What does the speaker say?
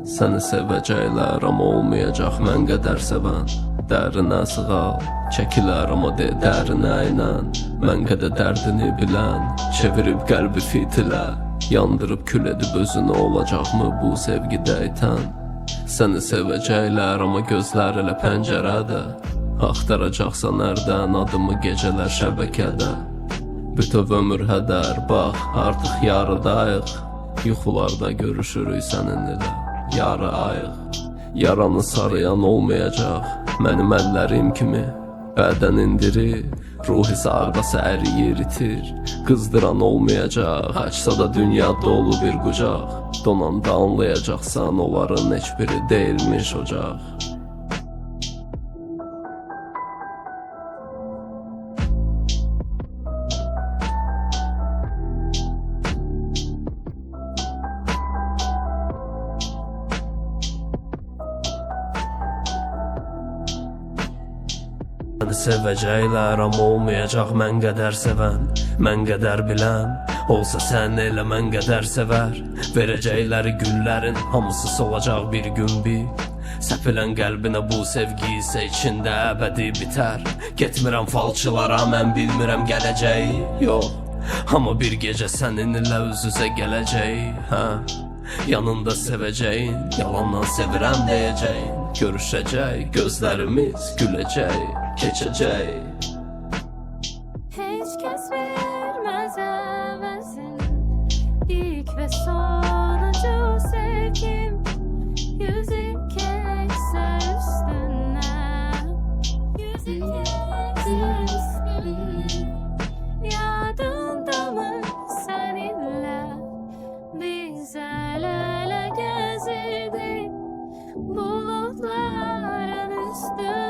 Səni sevəcəklər, amma olmayacaq mən qədər sevən. Dərinə sığal, çəkilər amma de dərinə inan. Mən qədər dərdini bilən, çevirib qəlbi fitilə. Yandırıb kül edib özünü, olacaqmı bu sevgidə itən? Səni sevəcəklər, amma gözlər elə pəncərədə. Axtaracaqsan hərdən adımı gecələr şəbəkədə. Bütöv ömür hədər, bax, artıq yarıdayıq. Yuxularda görüşürük səninlə, yarı ayıq. Yaranı sarıyan olmayacaq, mənim əllərim kimi. Bədən indirir, ruh isə ağdası əriyir, itir. Qızdıran olmayacaq, açsa da dünya dolu bir qucaq. Donanda anlayacaqsan, onların heç biri deyilmiş ocaq. Səni sevəcəklər, amma olmayacaq mən qədər sevən. Mən qədər bilən, olsa sən elə mən qədər sevər. Verəcəkləri güllərin hamısı solacaq bir gün bir. Səpilən qəlbinə bu sevgi isə içində əbədi bitər. Getmirəm falçılara, mən bilmirəm gələcəyi, yox. Amma bir gecə səninlə üz-üzə gələcək, hə. Yanında sevəcəyin, yalandan sevirəm deyəcəyin. Görüşəcək, gözlərimiz güləcək, keçəcək. Heç kəs verməz əvəzin, ilk və sonuncu sevgim. Yüzü keçsə üstündən, yüzü keçsə üstündən. Yadındamı səninlə biz əl-ələ gəzirdik buludların üstündə.